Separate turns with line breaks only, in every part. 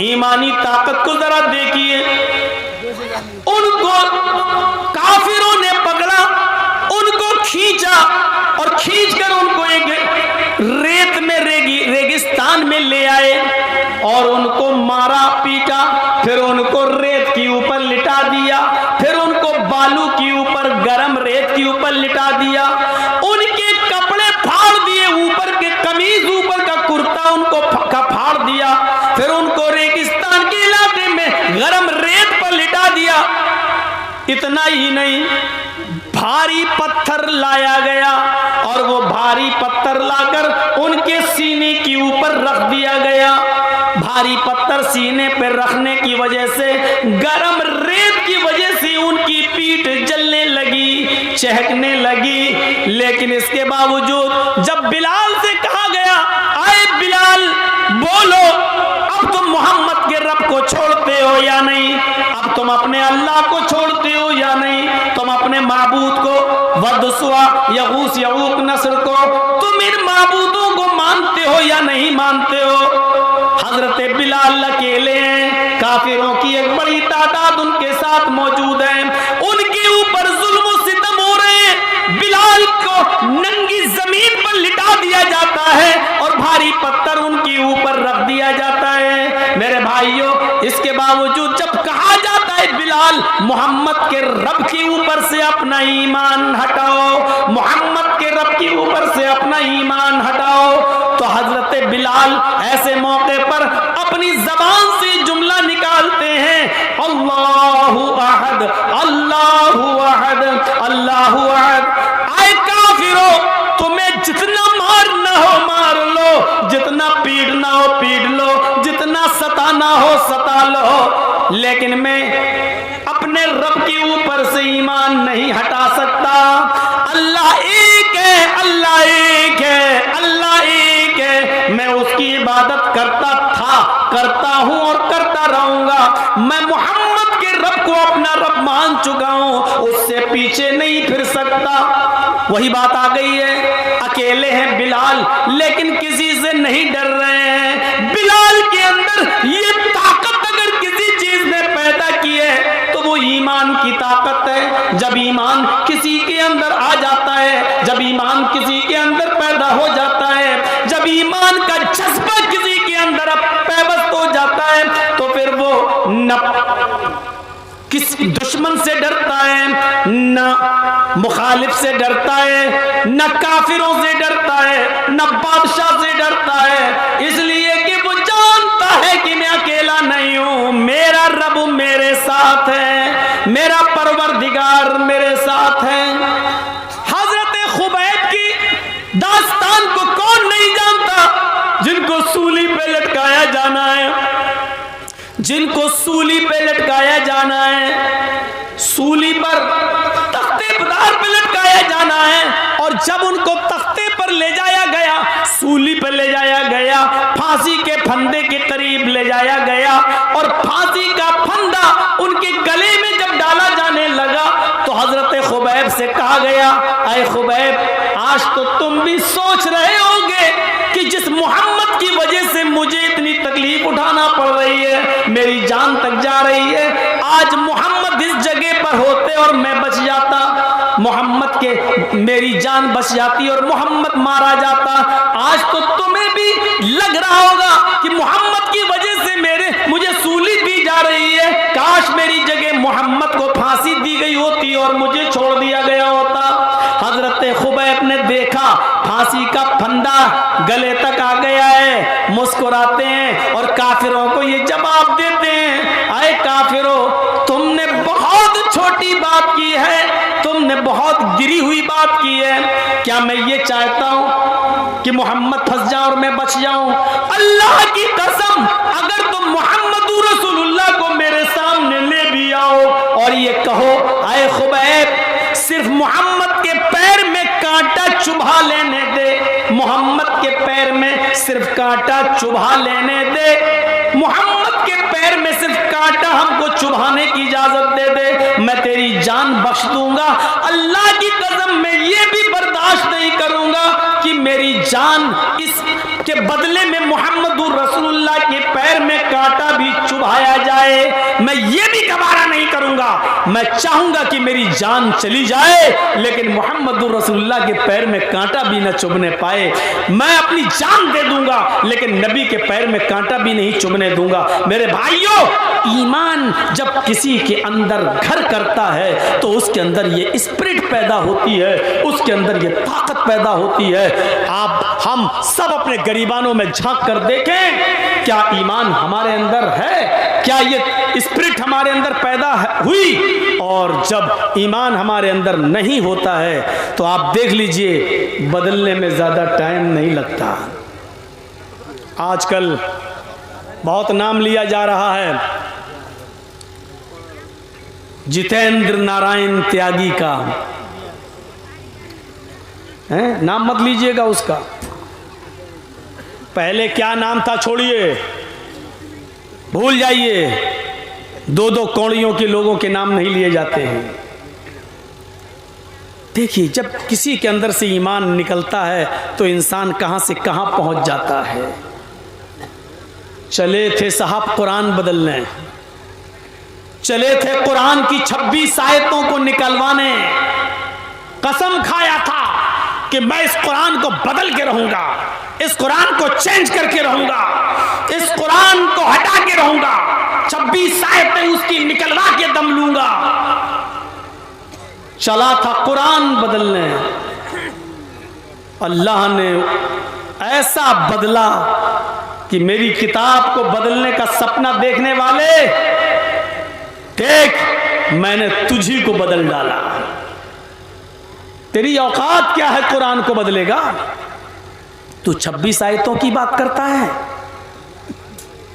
ईमानी ताकत को जरा देखिए। उनको काफिरों ने पकड़ा, उनको खींचा और खींचकर उनको एक रेत में रेगिस्तान में ले आए और उनको मारा पीटा, फिर उनको रेत के ऊपर लिटा दिया, फिर उनको बालू के ऊपर गरम रेत के ऊपर लिटा दिया, उनके कपड़े फाड़ दिए, ऊपर के कमीज ऊपर का कुर्ता उनको फाड़ दिया, फिर उनको रेगिस्तान के इलाके में गरम रेत पर लिटा दिया। इतना ही नहीं, भारी पत्थर लाया गया और वो भारी पत्थर लाकर उनके सीने के ऊपर रख दिया गया। भारी पत्थर सीने पर रखने की वजह से, गरम रेत की वजह से उनकी पीठ जलने लगी, चहकने लगी। लेकिन इसके बावजूद जब बिलाल से कहा गया, आए बिलाल बोलो, अब तुम मोहम्मद के रब को छोड़ते हो या नहीं, अब तुम अपने अल्लाह को छोड़ते हो या नहीं, तुम अपने माबूद को वदसुआ यगूस यऊक नस्र को, तुम इन माबूदों को मानते हो या नहीं मानते हो। हजरत बिलाल अकेले हैं, काफिरों की एक बड़ी तादाद उनके साथ मौजूद है, उनके ऊपर जुल्म सितम हो रहे हैं। बिलाल को नंगी जमीन पर लिटा दिया जाता है और भारी पत्थर उनके ऊपर रख दिया जाता है। मेरे भाइयों, इसके बावजूद जब कहा जाता है बिलाल मोहम्मद के रब के ऊपर से अपना ईमान हटाओ, मोहम्मद के रब के ऊपर से अपना ईमान हटाओ, तो हजरत बिलाल ऐसे मौके पर अपनी जबान से जुमला निकालते हैं, अल्लाहु अहद अल्लाहु अहद अल्लाहु अहद। आए काफिरो, तुम्हें जितना मारना हो मार लो, जितना पीटना हो पीट लो, जितना सताना हो सता लो, लेकिन मैं अपने रब के ऊपर से ईमान नहीं हटा सकता। अल्लाह एक है, अल्लाह एक है, अल्लाह एक है। मैं उसकी इबादत करता था, करता हूं और करता रहूंगा। मैं मोहम्मद के रब को अपना रब मान चुका हूं, उससे पीछे नहीं फिर सकता। वही बात आ गई है, अकेले हैं बिलाल लेकिन किसी से नहीं डर रहे हैं। बिलाल के अंदर ये ताकत अगर किसी चीज ने पैदा की है तो वो ईमान की ताकत है। जब ईमान किसी के अंदर आ जाता है, जब ईमान किसी के अंदर पैदा हो जाता है, जब ईमान का जज्बा किसी के अंदर पैबस्त हो जाता है, तो फिर वो न किसी दुश्मन से डरता है, न मुखालिफ से डरता है, न काफिरों से डरता है, न बादशाह से डरता है, इसलिए कि वो जानता है कि मैं अकेला नहीं हूं, मेरा रब मेरे साथ है, मेरा परवरदिगार मेरे साथ है। हजरत खुबैब की दास्तान को कौन नहीं जानता, जिनको सूली पे लटकाया जाना है, जिनको सूली पे लटकाया जाना है, सूली पर तख्ते पदार पे लटकाया जाना है। और जब उनको तख्ते पर ले जाया गया, सूली पर ले जाया गया, फांसी के फंदे के करीब ले जाया गया और फांसी का फंदा उनके गले में जब डाला जाने लगा तो हजरत खुबैब से कहा गया, अय खुबैब, आज तो तुम भी सोच रहे होगे कि जिस मोहम्मद की वजह से मुझे इतनी तकलीफ उठाना पड़ रही है, मेरी जान तक जा रही है, आज मोहम्मद इस जगह पर होते और मैं बच जाता, मोहम्मद के मेरी जान बच जाती और मोहम्मद मारा जाता। आज तो तुम्हें भी लग रहा होगा कि मोहम्मद की वजह से मुझे सूली दी जा रही है, काश मेरी जगह मोहम्मद को फांसी दी गई होती और मुझे छोड़ दिया गया होता। हजरत खुबैब ने देखा फांसी का फंदा गले तक आ गया है, मुस्कुराते हैं और काफिरों को ये जवाब देते हैं, आए काफिरों, तुमने बहुत छोटी बात की है, तुमने बहुत गिरी हुई बात की है। क्या मैं ये चाहता हूं कि मोहम्मद फंस जाए और मैं बच जाऊं? अल्लाह की कसम, अगर तुम मोहम्मदुर रसूलुल्लाह को मेरे सामने ले भी आओ और ये कहो, आए खुबैब, सिर्फ मोहम्मद के पैर में कांटा चुभा लेने दे, मोहम्मद के पैर में सिर्फ कांटा चुभा लेने दे, मोहम्मद के पैर में सिर्फ कांटा हमको चुभाने की इजाजत दे दे, मैं तेरी जान बख्श दूंगा। अल्लाह की कसम, मैं ये भी बर्दाश्त नहीं करूंगा कि मेरी जान इस कि बदले में मोहम्मदुर रसूलुल्लाह के पैर में कांटा भी चुभाया जाए, मैं ये भी गवारा नहीं करूंगा। मैं चाहूंगा कि मेरी जान चली जाए लेकिन मोहम्मदुर रसूलुल्लाह के पैर में कांटा भी न चुभने पाए। मैं अपनी जान दे दूंगा लेकिन नबी के पैर में कांटा भी नहीं चुभने दूंगा। मेरे भाइयों, ईमान जब किसी के अंदर घर करता है तो उसके अंदर ये स्पिरिट पैदा होती है, उसके अंदर ये ताकत पैदा होती है। आप हम सब अपने गरीबानों में झांक कर देखें, क्या ईमान हमारे अंदर है, क्या ये स्पिरिट हमारे अंदर पैदा हुई। और जब ईमान हमारे अंदर नहीं होता है तो आप देख लीजिए बदलने में ज्यादा टाइम नहीं लगता। आजकल बहुत नाम लिया जा रहा है जितेंद्र नारायण त्यागी का, है नाम मत लीजिएगा उसका। पहले क्या नाम था छोड़िए, भूल जाइए। दो दो कौड़ियों के लोगों के नाम नहीं लिए जाते हैं। देखिए, जब किसी के अंदर से ईमान निकलता है तो इंसान कहां से कहां पहुंच जाता है। चले थे साहब कुरान बदलने, चले थे कुरान की 26 आयतों को निकलवाने, कसम खाया था कि मैं इस कुरान को बदल के रहूंगा, इस कुरान को चेंज करके रहूंगा, इस कुरान को हटा के रहूंगा, 26 आयतें उसकी निकलवा के दम लूंगा। चला था कुरान बदलने, अल्लाह ने ऐसा बदला कि मेरी किताब को बदलने का सपना देखने वाले, देख मैंने तुझी को बदल डाला। तेरी औकात क्या है कुरान को बदलेगा? तू 26 आयतों की बात करता है।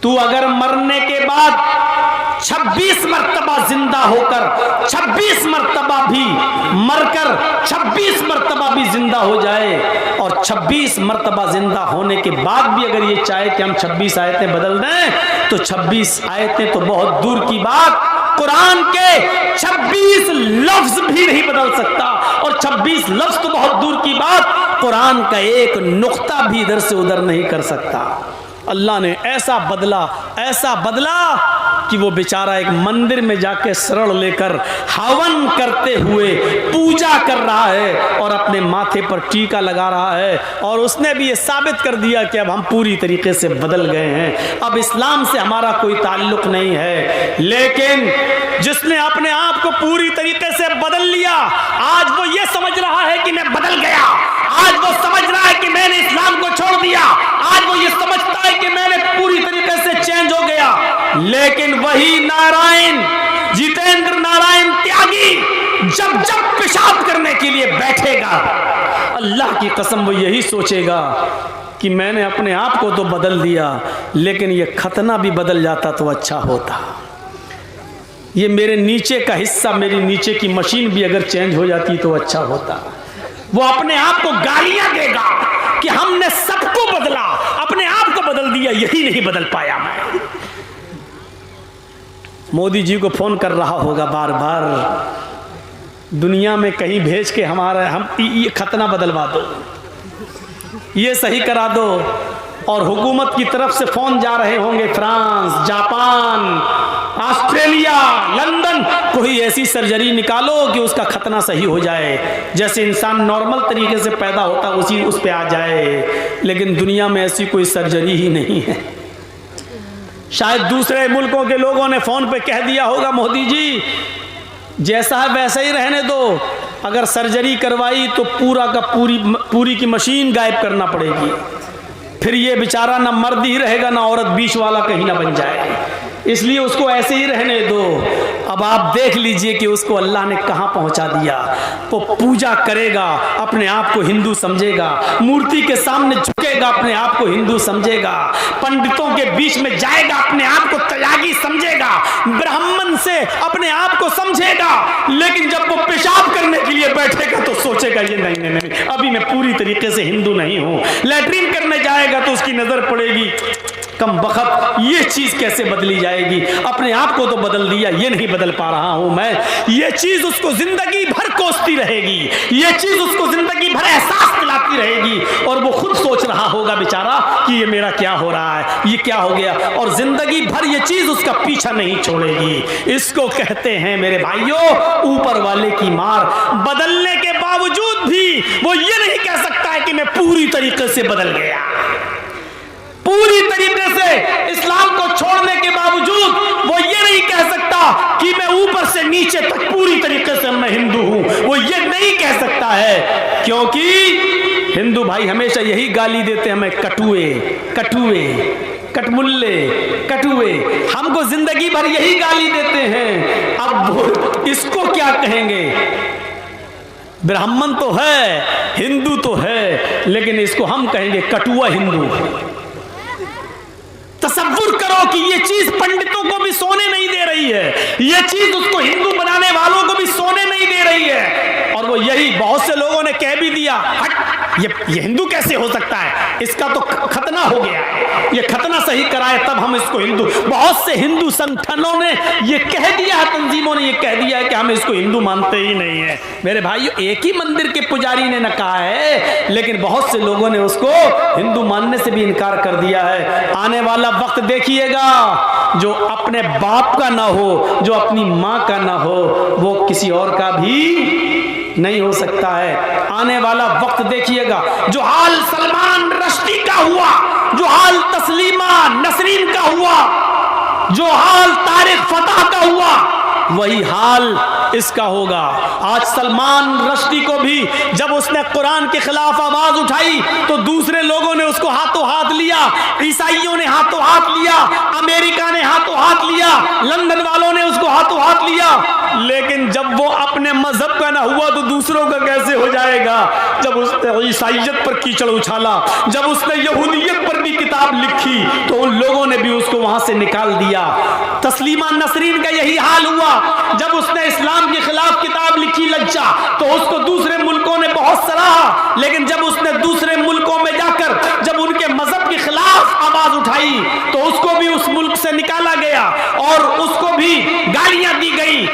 तू अगर मरने के बाद 26 मर्तबा जिंदा होकर, 26 मर्तबा भी मरकर, 26 मर्तबा भी जिंदा हो जाए और 26 मर्तबा जिंदा होने के बाद भी अगर ये चाहे कि हम 26 आयतें बदल दें तो 26 आयतें तो बहुत दूर की बात, कुरान के 26 लफ्ज भी नहीं बदल सकता। और 26 लफ्ज तो बहुत दूर की बात, कुरान का एक नुक्ता भी इधर से उधर नहीं कर सकता। अल्लाह ने ऐसा बदला कि वो बेचारा एक मंदिर में जाके शरण लेकर हवन करते हुए पूजा कर रहा है और अपने माथे पर टीका लगा रहा है। और उसने भी ये साबित कर दिया कि अब हम पूरी तरीके से बदल गए हैं, अब इस्लाम से हमारा कोई ताल्लुक नहीं है। लेकिन जिसने अपने आप को पूरी तरीके से बदल लिया, आज वो ये समझ रहा है कि मैं बदल गया, आज वो समझ रहा है कि मैंने इस्लाम को छोड़ दिया, आज वो ये समझता है कि मैंने पूरी तरीके से चेंज हो गया। लेकिन वही नारायण, जितेंद्र नारायण त्यागी जब जब पेशाब करने के लिए बैठेगा, अल्लाह की कसम वो यही सोचेगा कि मैंने अपने आप को तो बदल दिया, लेकिन ये खतना भी बदल जाता तो अच्छा होता। ये मेरे नीचे का हिस्सा, मेरी नीचे की मशीन भी अगर चेंज हो जाती तो अच्छा होता। वो अपने आप को गालियां देगा कि हमने सबको बदला, अपने आप को बदल दिया, यही नहीं बदल पाया मैं। मोदी जी को फोन कर रहा होगा बार बार, दुनिया में कहीं भेज के हम ये खतना बदलवा दो, ये सही करा दो। और हुकूमत की तरफ से फोन जा रहे होंगे फ्रांस, जापान, ऑस्ट्रेलिया, लंदन, कोई ऐसी सर्जरी निकालो कि उसका खतना सही हो जाए, जैसे इंसान नॉर्मल तरीके से पैदा होता उसी उस पे आ जाए। लेकिन दुनिया में ऐसी कोई सर्जरी ही नहीं है। शायद दूसरे मुल्कों के लोगों ने फोन पे कह दिया होगा मोदी जी जैसा है वैसा ही रहने दो, अगर सर्जरी करवाई तो पूरा का पूरी की मशीन गायब करना पड़ेगी, फिर ये बेचारा ना मर्द ही रहेगा ना औरत, बीच वाला कहीं ना बन जाए, इसलिए उसको ऐसे ही रहने दो। अब आप देख लीजिए कि उसको अल्लाह ने कहां पहुंचा दिया। वो पूजा करेगा, अपने आप को हिंदू समझेगा, मूर्ति के सामने झुकेगा, अपने आप को हिंदू समझेगा, पंडितों के बीच में जाएगा, अपने आप को त्यागी समझेगा, ब्राह्मण से अपने आप को समझेगा। लेकिन जब वो पेशाब करने के लिए बैठेगा तो सोचेगा ये नहीं, अभी मैं पूरी तरीके से हिंदू नहीं हूं। लैट्रिन करने जाएगा तो उसकी नजर पड़ेगी कम बखत ये चीज कैसे बदली जाएगी? अपने आप को तो बदल दिया, ये नहीं बदल पा रहा हूं मैं। ये चीज उसको जिंदगी भर कोसती रहेगी, ये चीज उसको जिंदगी भर एहसास दिलाती रहेगी, और वो खुद सोच रहा होगा बेचारा कि ये मेरा क्या हो रहा है, ये क्या हो गया, और जिंदगी भर ये चीज उसका पीछा नहीं छोड़ेगी। इसको कहते हैं मेरे भाइयों ऊपर वाले की मार। बदलने के बावजूद भी वो ये नहीं कह सकता है कि मैं पूरी तरीके से बदल गया। पूरी तरीके से इस्लाम को छोड़ने के बावजूद वो ये नहीं कह सकता कि मैं ऊपर से नीचे तक पूरी तरीके से मैं हिंदू हूं। वो ये नहीं कह सकता है, क्योंकि हिंदू भाई हमेशा यही गाली देते हैं हमें, कटुए कटुए कटमुल्ले कटुए, हमको जिंदगी भर यही गाली देते हैं। अब इसको क्या कहेंगे? ब्राह्मण तो है, हिंदू तो है, लेकिन इसको हम कहेंगे कटुआ हिंदू। तसव्वुर करो कि ये चीज पंडितों को भी सोने नहीं दे रही है, ये चीज उसको हिंदू बनाने वालों को भी सोने नहीं दे रही है। और वो यही बहुत से लोगों ने कह भी दिया, हट ये हिंदू कैसे हो सकता है, इसका तो खतना हो गया, ये खतना सही कराए तब हम इसको हिंदू। बहुत से हिंदू संगठनों ने ये कह दिया है, तंजीमों ने ये कह दिया है कि हम इसको हिंदू मानते ही नहीं है। मेरे भाइयों एक ही मंदिर के पुजारी ने न कहा है, लेकिन बहुत से लोगों ने उसको हिंदू मानने से भी इनकार कर दिया है। आने वाला वक्त देखिएगा जो अपने बाप का ना हो, जो अपनी माँ का ना हो, वो किसी और का भी नहीं हो सकता है। आने वाला वक्त देखिएगा जो हाल सलमान रश्दी का हुआ, जो हाल तस्लीमा नसरीन का हुआ, जो हाल तारिक फतह का हुआ, वही हाल इसका होगा। आज सलमान रश्दी को भी जब उसने कुरान के खिलाफ आवाज उठाई तो दूसरे लोगों ने उसको हाथों हाथ लिया, ईसाइयों ने हाथों हाथ लिया, अमेरिका ने हाथों हाथ लिया, लंदन वालों ने उसको हाथों हाथ लिया। लेकिन जब वो अपने मजहब का ना हुआ तो दूसरों का कैसे हो जाएगा? जब उसने ईसाइयत पर कीचड़ उछाला, जब उसने यहूदियत पर भी किताब लिखी तो उन लोगों ने भी उसको वहां से निकाल दिया। तस्लीमा नसरीन का यही हाल हुआ, जब उसने इस्लाम के खिलाफ किताब लिखी लज्जा, तो उसको दूसरे मुल्कों ने बहुत सराहा, लेकिन जब उसने दूसरे मुल्कों में जाकर जब उनके मजहब के खिलाफ आवाज उठाई तो उसको भी उस मुल्क से निकाला गया और उसको भी गालियां दी गई।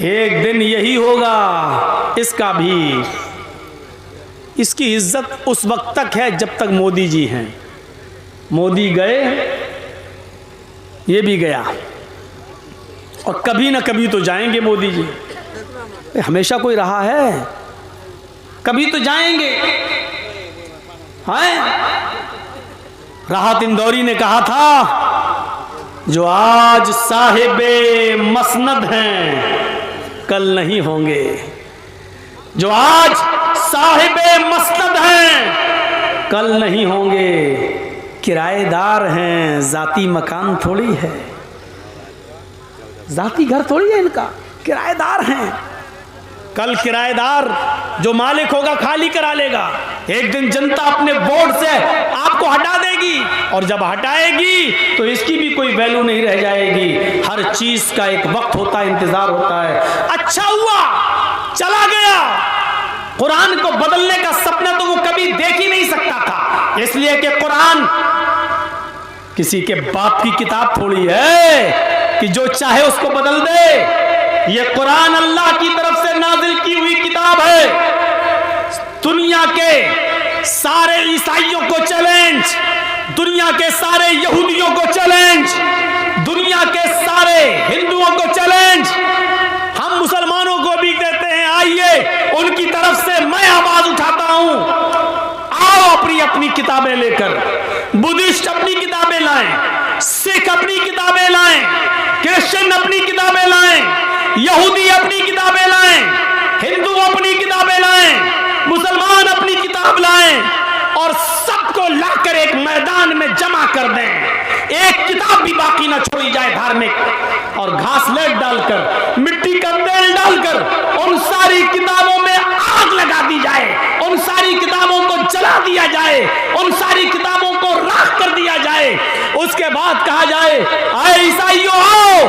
एक दिन यही होगा इसका भी। इसकी इज्जत उस वक्त तक है जब तक मोदी जी हैं। मोदी गए, ये भी गया, और कभी ना कभी तो जाएंगे मोदी जी। हमेशा कोई रहा है, कभी तो जाएंगे। हैं? राहत इंदौरी ने कहा था जो आज साहिबे मसनद हैं कल नहीं होंगे, जो आज साहिबे मसनद हैं कल नहीं होंगे। किराएदार हैं, जाती मकान थोड़ी है, जाती घर थोड़ी है इनका, किराएदार हैं। कल किराएदार जो मालिक होगा खाली करा लेगा। एक दिन जनता अपने वोट से आपको हटा देगी, और जब हटाएगी तो इसकी भी कोई वैल्यू नहीं रह जाएगी। हर चीज का एक वक्त होता है, इंतजार होता है। अच्छा हुआ चला गया, कुरान को बदलने का सपना तो वो कभी देख ही नहीं सकता था, इसलिए कि कुरान किसी के बाप की किताब थोड़ी है कि जो चाहे उसको बदल दे। ये कुरान अल्लाह की तरफ से नाजिल की हुई किताब है। दुनिया के सारे ईसाइयों को चैलेंज, दुनिया के सारे यहूदियों को चैलेंज, दुनिया के सारे हिंदुओं को चैलेंज। हम मुसलमानों को भी कहते हैं आइए, उनकी तरफ से मैं आवाज उठाता हूं, आओ अपनी अपनी किताबें लेकर। बुद्धिस्ट अपनी किताबें लाएं, सिख अपनी किताबें लाएं, क्रिश्चियन अपनी किताबें लाएं, यहूदी अपनी किताबें लाएं, हिंदू अपनी किताबें लाएं, मुसलमान अपनी किताब लाएं, और सबको लाकर एक मैदान में जमा कर दें। एक किताब भी बाकी ना छोड़ी जाए धार्मिक, और घासलेट डालकर, मिट्टी का तेल डालकर उन सारी किताबों में आग लगा दी जाए, उन सारी किताबों को जला दिया जाए, उन सारी किताबों को राख कर दिया जाए। उसके बाद कहा जाए आए ईसाइयों आओ,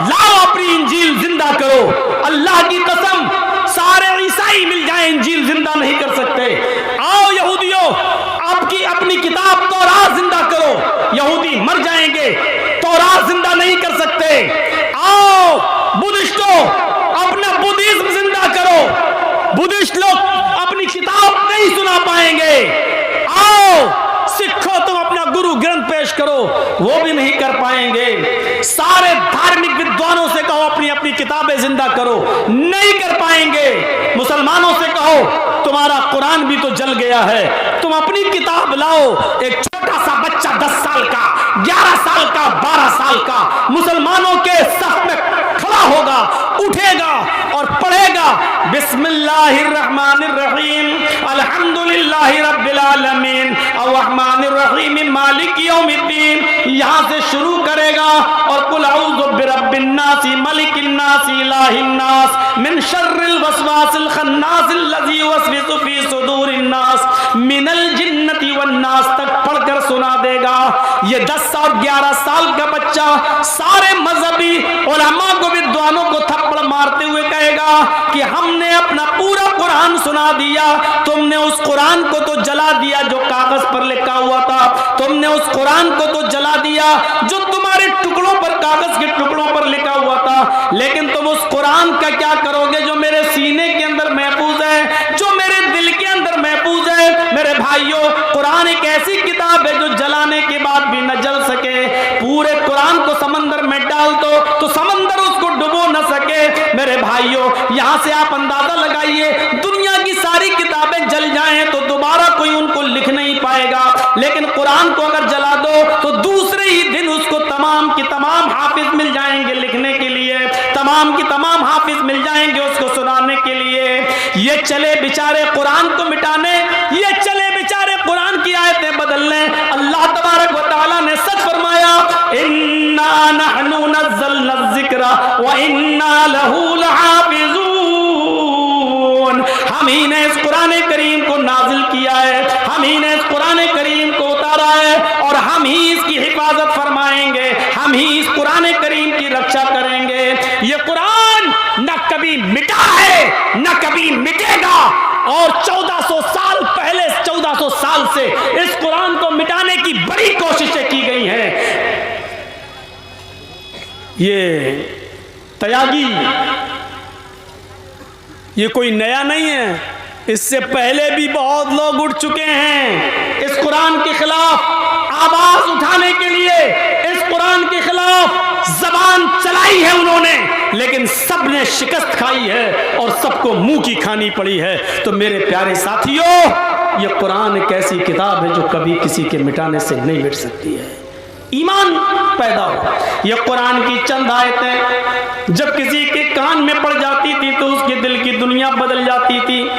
लाओ अपनी इंजील जिंदा करो। अल्लाह की कसम सारे ईसाई मिल जाए इंजील जिंदा नहीं कर सकते। आओ यहूदियों आपकी अपनी किताब तौरात जिंदा करो। ही मर जाएंगे, तौरात जिंदा नहीं कर सकते। आओ बुद्धिस्टों, अपना बुद्धिज्म जिंदा करो। बुद्धिस्ट लोग अपनी किताब नहीं सुना पाएंगे। आओ सिखो, तुम अपना गुरु ग्रंथ पेश करो, वो भी नहीं कर पाएंगे। सारे धार्मिक विद्वानों से कहो अपनी अपनी किताबें जिंदा करो, नहीं कर पाएंगे। मुसलमानों से कहो तुम्हारा कुरान भी तो जल गया है, तुम अपनी किताब लाओ। एक छोटा सा बच्चा 10 साल का, 11 साल का, 12 साल का मुसलमानों के सफ में खड़ा होगा, उठेगा और पढ़ेगा बिस्मिल्लाहिर्रहमानिर्रहीम अल्हम्दुलिल्लाहि रब्बिल आलमीन अर्रहमानिर रहीम मालिक यौमिद्दीन, यहां से शुरू करेगा और कुल अऊज़ु बिरब्बिन नास मलिकिन नास इलाहिन नास मिन शर्रिल वसवासिल खन्नास अल्लज़ी युवस्विसु फी सुदूरिन नास मिनल जिन्नति वन नास तक पढ़कर सुना देगा। ये 10 और 11 साल का बच्चा सारे मजहबी उलमा को, विद्वानों को थप्पड़ मारते हुए कहेगा कि हमने अपना पूरा कुरान सुना दिया, तुमने उस कुरान को तो जला दिया जो कागज पर लिखा हुआ था, तुमने उस कुरान को तो जला दिया जो तुम्हारे टुकड़ों पर, कागज के टुकड़ों पर लिखा हुआ था, लेकिन तुम उस कुरान का क्या करोगे जो मेरे सीने के अंदर महफूज है, जो मेरे दिल के अंदर महफूज है। मेरे भाइयों, कुरान एक ऐसी किताब है जो जलाने के बाद भी न जल सके। पूरे कुरान को समंदर में डाल दो तो समंदर उसको डुबो न सके। मेरे भाइयों, यहां से आप अंदाजा लगाइए, दुनिया की सारी किताबें जल जाएं तो दोबारा कोई उनको लिख नहीं पाएगा, लेकिन कुरान को अगर जला दो तो दूसरे ही दिन उसको तमाम की तमाम हाफिज मिल जाएंगे लिखने के लिए, तमाम की तमाम हाफिज मिल जाएंगे उसको सुनाने के लिए। ये चले बेचारे कुरान को मिटाने, ये चले बेचारे कुरान की आयतें बदलने। अल्लाह तबारक व तआला ने सच फरमाया, इन्ना नहनु नज़्ज़लना ज़िक्रा व इन्ना लहू लहाफ़िज़ून। हम ही ने इस कुरान करीम को नाजिल किया है, हम ही ने इस कुरान करीम को उतारा है और हम ही इसकी हिफाजत फरमाएंगे, हम ही इस कुरान करीम की रक्षा करेंगे। ये कुरान न कभी मिटा है न कभी मिटेगा, और 1400 साल पहले, 1400 साल से इस कुरान को मिटाने की बड़ी कोशिशें की गई हैं। ये तयागी, ये कोई नया नहीं है, इससे पहले भी बहुत लोग उठ चुके हैं इस कुरान के खिलाफ आवाज उठाने के लिए, इस कुरान के खिलाफ जबान चलाई है उन्होंने, लेकिन सबने शिकस्त खाई है और सबको मुंह की खानी पड़ी है। तो मेरे प्यारे साथियों, ये कुरान एक ऐसी किताब है जो कभी किसी के मिटाने से नहीं मिट सकती है। ईमान पैदा हो। ये कुरान की चंद आयतें जब किसी के कान में पड़ जाती थी तो उसके दिल की दुनिया बदल जाती थी,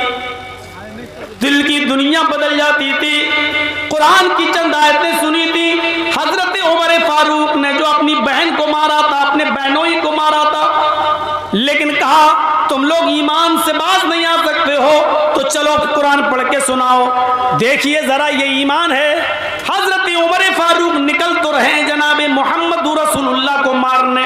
दिल की दुनिया बदल जाती थी। कुरान की चंद आयतें सुनी थी। हजरत उमर फारूक ने जो अपनी बहन को मारा था, अपने बहनोई को मारा था, लेकिन कहा तुम लोग ईमान से बाज नहीं आ सकते हो तो चलो कुरान पढ़ के सुनाओ, देखिए जरा ये ईमान है। हजरत उमर फारूक निकल तो रहे जनाबे मोहम्मद रसूलुल्लाह को मारने,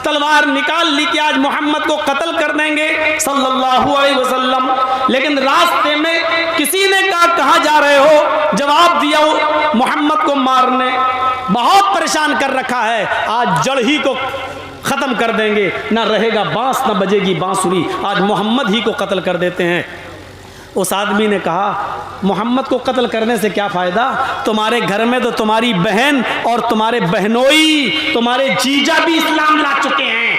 तलवार निकाल ली कि आज मोहम्मद को कत्ल कर देंगे सल्लल्लाहु अलैहि वसल्लम, लेकिन रास्ते में किसी ने कहा कहां जा रहे हो, जवाब दिया मोहम्मद को मारने। बहुत परेशान कर रखा है, आज जड़ ही को खत्म कर देंगे, ना रहेगा बांस ना बजेगी बांसुरी, आज मोहम्मद ही को कत्ल कर देते हैं। उस आदमी ने कहा मोहम्मद को कत्ल करने से क्या फ़ायदा, तुम्हारे घर में तो तुम्हारी बहन और तुम्हारे बहनोई, तुम्हारे जीजा भी इस्लाम ला चुके हैं।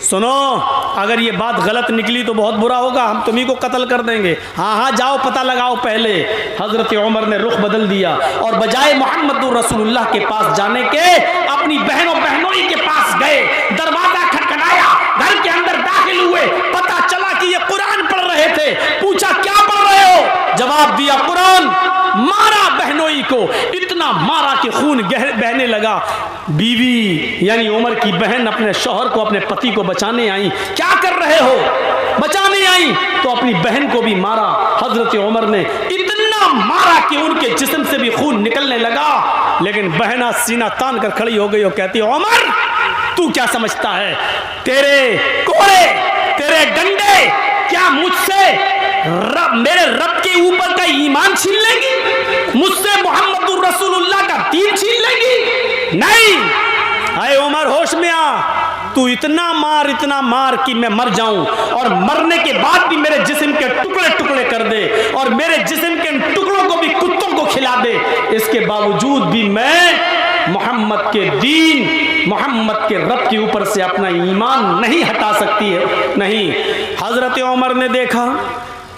सुनो, अगर ये बात गलत निकली तो बहुत बुरा होगा, हम तुम्ही को कत्ल कर देंगे। हाँ हाँ जाओ पता लगाओ पहले। हजरत उमर ने रुख बदल दिया और बजाय मोहम्मद रसूलुल्लाह के पास जाने के अपनी बहनों बहनोई के पास गए, दरवाजा खटखटाया, घर के अंदर दाखिल हुए, पता चला कि ये कुरान पढ़ रहे थे। पूछा क्या पढ़ रहे हो, जवाब दिया कुरान। मारा बहनोई को, इतना मारा कि खून बहने लगा। बीवी यानी उमर की बहन अपने शौहर को, अपने पति को बचाने आई। क्या कर रहे हो, बचाने आई तो अपनी बहन को भी मारा। हजरत उमर ने इतना मारा कि उनके जिस्म से भी खून निकलने लगा, लेकिन बहना सीना तान कर खड़ी हो गई और कहती उमर तू क्या समझता है, तेरे कोड़े तेरे डंडे क्या मुझसे मेरे रब के ऊपर का ईमान छीन लेंगी, मुझसे मोहम्मद रसूलुल्लाह का तीर छीन लेंगी? नहीं। अरे उमर होश में आ, तू इतना मार कि मैं मर जाऊं और मरने के बाद भी मेरे जिस्म के टुकड़े टुकड़े कर दे और मेरे जिस्म के टुकड़ों को भी कुत्तों को खिला दे, इसके बावजूद भी मैं मोहम्मद के दीन, मोहम्मद के रब के ऊपर से अपना ईमान नहीं हटा सकती है। नहीं। हजरत उमर ने देखा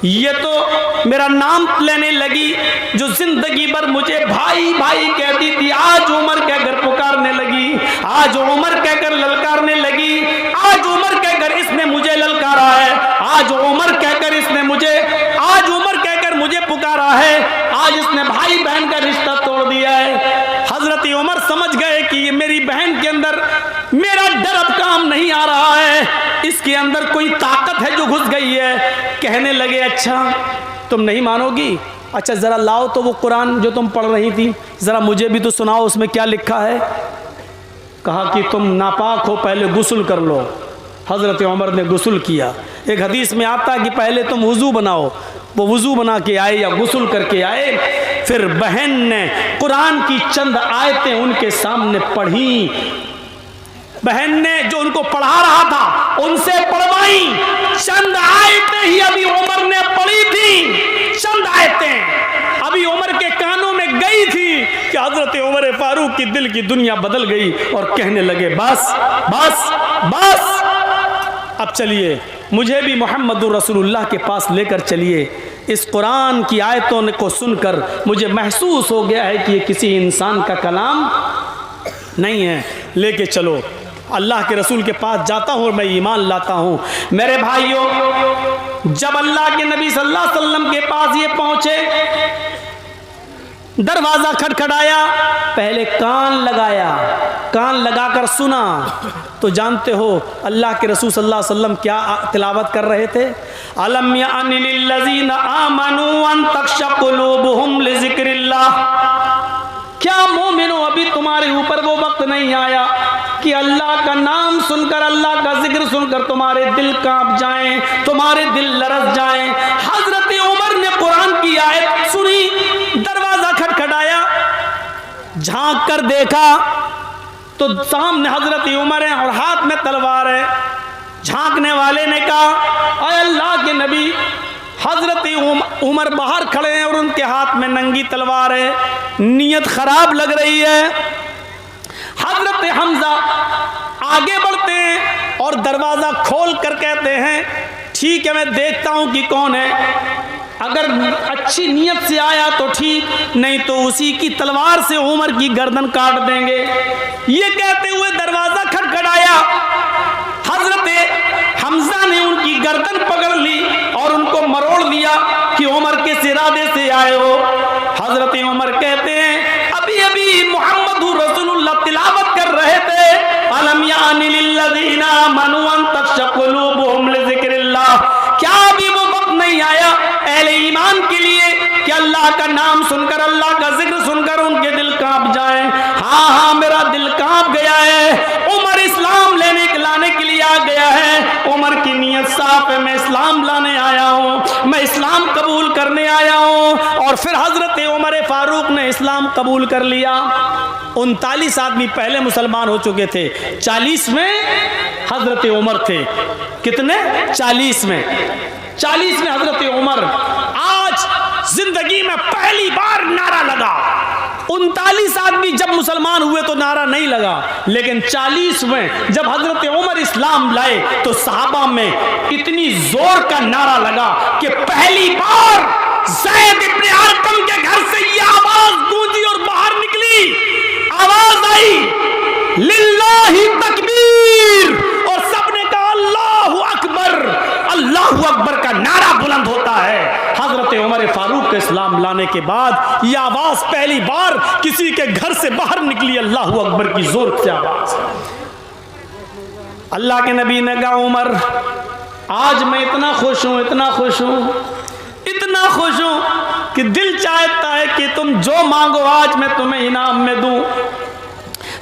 ये तो मेरा नाम लेने लगी, जो जिंदगी भर मुझे भाई भाई कहती थी, आज उमर कहकर पुकारने लगी, आज उमर कहकर ललकारने लगी, आज उमर कहकर इसने मुझे ललकारा है, आज उमर कहकर इसने मुझे, आज उमर कहकर मुझे पुकारा है, आज इसने भाई बहन का रिश्ता तोड़ दिया है। हजरत उमर समझ गए कि ये मेरी बहन के अंदर मेरा डर अब काम नहीं आ रहा है, इसके अंदर कोई ताकत है जो घुस गई है। कहने लगे अच्छा तुम नहीं मानोगी, अच्छा जरा लाओ तो वो कुरान जो तुम पढ़ रही थी जरा मुझे भी तो सुनाओ, उसमें क्या लिखा है। कहा कि तुम नापाक हो, पहले गुस्ल कर लो। हजरत उमर ने गुस्ल किया। एक हदीस में आता है कि पहले तुम वुजू बनाओ, वो वुजू बना के आए या गुस्ल करके आए, फिर बहन ने कुरान की चंद आयतें उनके सामने पढ़ी, बहन ने जो उनको पढ़ा रहा था उनसे पढ़वाई। चंद आयतें ही अभी उमर ने पढ़ी थी, चंद आयतें अभी उमर के कानों में गई थी कि हजरत उमर फारूक की दिल की दुनिया बदल गई और कहने लगे बस बस बस, अब चलिए मुझे भी मोहम्मदुर रसूलुल्लाह के पास लेकर चलिए। इस कुरान की आयतों को सुनकर मुझे महसूस हो गया है कि ये किसी इंसान का कलाम नहीं है, लेके चलो। अल्लाह के रसूल के पास जाता हूँ, मैं ईमान लाता हूँ। मेरे भाइयों, जब अल्लाह के नबी सल्लल्लाहु अलैहि वसल्लम के पास ये पहुँचे, दरवाज़ा खटखटाया, पहले कान लगाया, कान लगाकर सुना तो जानते हो अल्लाह के रसूल सल्लल्लाहु अलैहि वसल्लम क्या तिलावत कर रहे थे। अलम यानि लिल्लज़ीना आमनू अन तख्शअ क़ुलूबुहुम लिज़िक्रिल्लाह, क्या मोमिनो अभी तुम्हारे ऊपर वो वक्त नहीं आया कि अल्लाह का नाम सुनकर, अल्लाह का जिक्र सुनकर तुम्हारे दिल कांप जाएं, तुम्हारे दिल लरस जाएं। हजरत उमर ने कुरान की आयत सुनी, दरवाजा खटखटाया, झांक कर देखा तो सामने हजरत उमर है और हाथ में तलवार है। झांकने वाले ने कहा अय अल्लाह के नबी, हजरत उमर बाहर खड़े हैं और उनके हाथ में नंगी तलवार है, नीयत खराब लग रही है। हजरत हमजा आगे बढ़ते हैं और दरवाजा खोल कर कहते हैं ठीक है मैं देखता हूं कि कौन है, अगर अच्छी नीयत से आया तो ठीक, नहीं तो उसी की तलवार से उमर की गर्दन काट देंगे। ये कहते हुए दरवाजा खटखटाया, हजरत हमजा ने उनकी गर्दन पकड़ ली और उनको मरोड़ दिया कि उमर किस इरादे से आए हो। हजरत उमर कहते हैं अभी अभी मोहम्मदुर रसूलुल्लाह तिलावत कर रहे थे, अलम यानि लिल्लज़ीना आमनू अन तख्शअ क़ुलूबुहुम लिज़िक्रिल्लाह, क्या अभी वो वक्त नहीं आया अहले ईमान के लिए कि अल्लाह का नाम सुनकर, अल्लाह का जिक्र सुनकर उनके दिल कांप जाए। हाँ हाँ मेरा दिल कांप गया है, उमर इस्लाम लाने के लिए आ गया है, उमर की नीयत साफ है, मैं इस्लाम लाने आया हूँ, मैं इस्लाम कबूल करने आया हूँ। और फिर हजरत उमर फारूक ने इस्लाम कबूल कर लिया। 39 आदमी पहले मुसलमान हो चुके थे, 40 में हजरत उमर थे। कितने? 40 में हजरत उमर। आज जिंदगी में पहली बार नारा लगा। 39 आदमी जब मुसलमान हुए तो नारा नहीं लगा, लेकिन 40 में जब हजरत उमर इस्लाम लाए तो सहाबा में इतनी जोर का नारा लगा कि पहली बार ज़ैद इब्न अरकम के घर से ये आवाज गूंजी और बाहर निकली, आवाज आई लिल्लाहि तकबीर, और सबने कहा अल्लाहु अकबर। अल्लाहु अकबर का नारा बुलंद होता है। हजरत उमर फारूक के इस्लाम लाने के बाद यह आवाज पहली बार किसी के घर से बाहर निकली, अल्लाहु अकबर की जोर से आवाज। अल्लाह के नबी ने कहा उमर आज मैं इतना खुश हूं, इतना खुश हूं कि दिल चाहता है कि तुम जो मांगो आज मैं तुम्हें इनाम में दूं,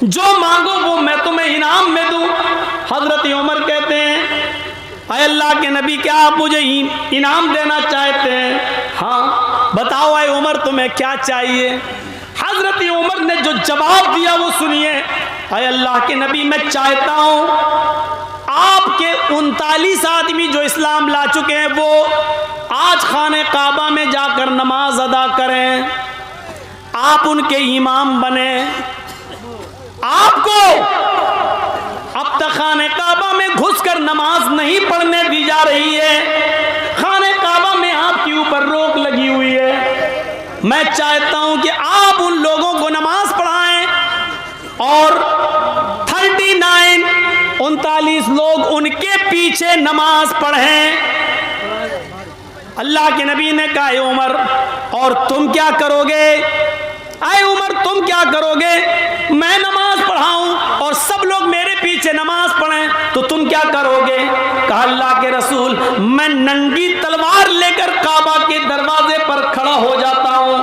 जो मांगो वो मैं तुम्हें इनाम में दूं। हजरत उमर कहते हैं अल्लाह के नबी क्या आप मुझे इनाम देना चाहते हैं? हाँ बताओ अय उमर तुम्हें क्या चाहिए? हजरत उमर ने जो जवाब दिया वो सुनिए। अय अल्लाह के नबी, मैं चाहता हूं आपके 39 आदमी जो इस्लाम ला चुके हैं वो आज खाने काबा में जाकर नमाज अदा करें, आप उनके इमाम बने। आपको अब तक खाने काबा में घुसकर नमाज नहीं पढ़ने दी जा रही है, खाने काबा में आपके ऊपर रोक लगी हुई है। मैं चाहता हूं कि आप उन लोगों को नमाज पढ़ाएं और 39 लोग उनके पीछे नमाज पढ़ें। अल्लाह के नबी ने कहा, उमर और तुम क्या करोगे? आए उमर, तुम क्या करोगे? मैं नमाज पढ़ाऊं और सब लोग मेरे पीछे नमाज पढ़ें तो तुम क्या करोगे? कहा, अल्लाह के रसूल, मैं नंगी तलवार लेकर काबा के दरवाजे पर खड़ा हो जाता हूं।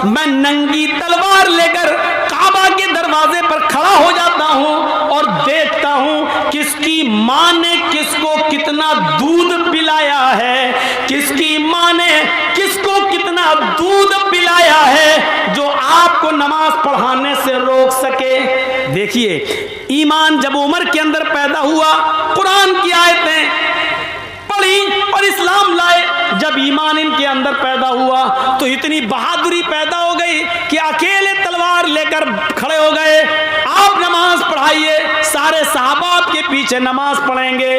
मैं नंगी तलवार लेकर काबा के दरवाजे पर खड़ा हो जाता हूं और देखता हूं किसकी मां ने किसको कितना दूध पिलाया है, किसकी मां ने किसको कितना दूध पिलाया है जो आपको नमाज पढ़ाने से रोक सके। देखिए, ईमान जब उमर के अंदर पैदा हुआ, कुरान की आयतें पढ़ी और इस्लाम लाए। जब ईमान इनके अंदर पैदा हुआ तो इतनी बहादुरी पैदा हो गई कि अकेले तलवार लेकर खड़े हो गए। आप नमाज पढ़ाइए, सारे सहाबा आपके पीछे नमाज पढ़ेंगे।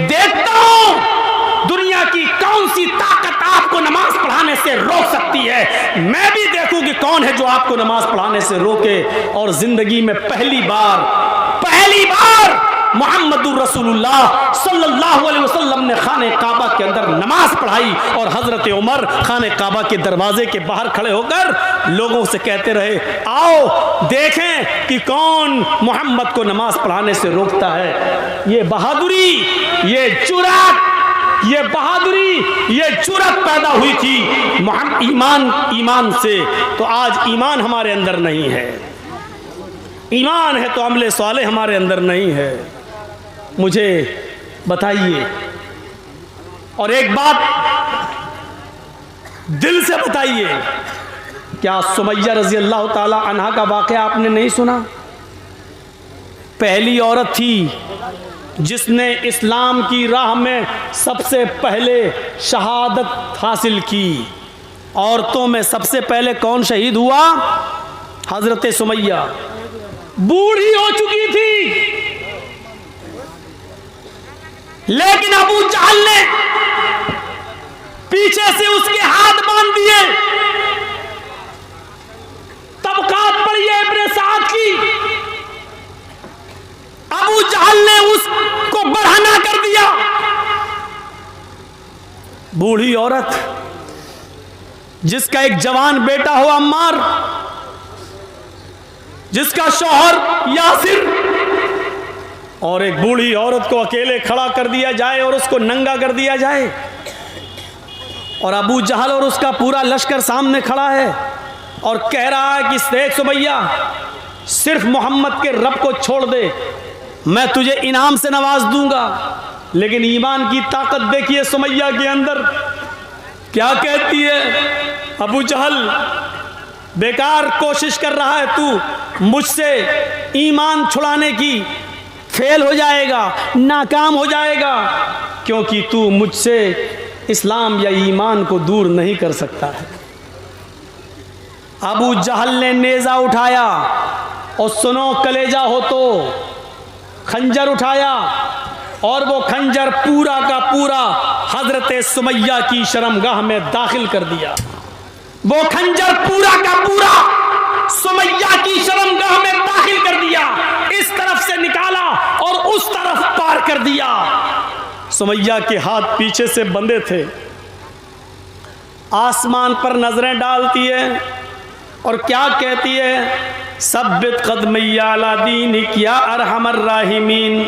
देखता हूं दुनिया की कौन सी ताकत आपको नमाज पढ़ाने से रोक सकती है। मैं भी देखूं कि कौन है जो आपको नमाज पढ़ाने से रोके। और जिंदगी में पहली बार मुहम्मदुर रसूलुल्लाह सल्लल्लाहु अलैहि वसल्लम ने खाने काबा के अंदर नमाज पढ़ाई और हजरत उमर खाने काबा के दरवाजे के बाहर खड़े होकर लोगों से कहते रहे, आओ देखें कि कौन मोहम्मद को नमाज पढ़ाने से रोकता है। ये बहादुरी, ये जुर्रत, ये बहादुरी, ये जुर्रत पैदा हुई थी ईमान से। तो आज ईमान हमारे अंदर नहीं है, ईमान है तो अमले साले हमारे अंदर नहीं है। मुझे बताइए, और एक बात दिल से बताइए, क्या सुमैया रजी अल्लाह ताला अन्हा का वाक़या आपने नहीं सुना? पहली औरत थी जिसने इस्लाम की राह में सबसे पहले शहादत हासिल की। औरतों में सबसे पहले कौन शहीद हुआ? हजरत सुमैया। बूढ़ी हो चुकी थी, लेकिन अबू जहल ने पीछे से उसके हाथ बांध दिए। तबकात पड़ी है इब्ने साद की, अबू जहल ने उसको बढ़ाना कर दिया। बूढ़ी औरत जिसका एक जवान बेटा हो अम्मार, जिसका शौहर यासिर, और एक बूढ़ी औरत को अकेले खड़ा कर दिया जाए और उसको नंगा कर दिया जाए। और अबू जहल और उसका पूरा लश्कर सामने खड़ा है और कह रहा है कि देख सुमैया, सिर्फ मोहम्मद के रब को छोड़ दे, मैं तुझे इनाम से नवाज दूंगा। लेकिन ईमान की ताकत देखिए सुमैया के अंदर, क्या कहती है? अबू जहल, बेकार कोशिश कर रहा है तू मुझसे ईमान छुड़ाने की, फेल हो जाएगा, नाकाम हो जाएगा, क्योंकि तू मुझसे इस्लाम या ईमान को दूर नहीं कर सकता है। अबू जहल ने नेज़ा उठाया और सुनो कलेजा हो तो खंजर उठाया और वो खंजर पूरा का पूरा हजरत सुमैया की शर्मगाह में दाखिल कर दिया। वो खंजर पूरा का पूरा सुमैया की शर्मगाह में दाखिल कर दिया, इस तरफ से निकाला और उस तरफ पार कर दिया। सुमैया के हाथ पीछे से बंधे थे, आसमान पर नजरें डालती है और क्या कहती है? सब्बित कदमैया अला दीनिक या अरहमर राहिमीन,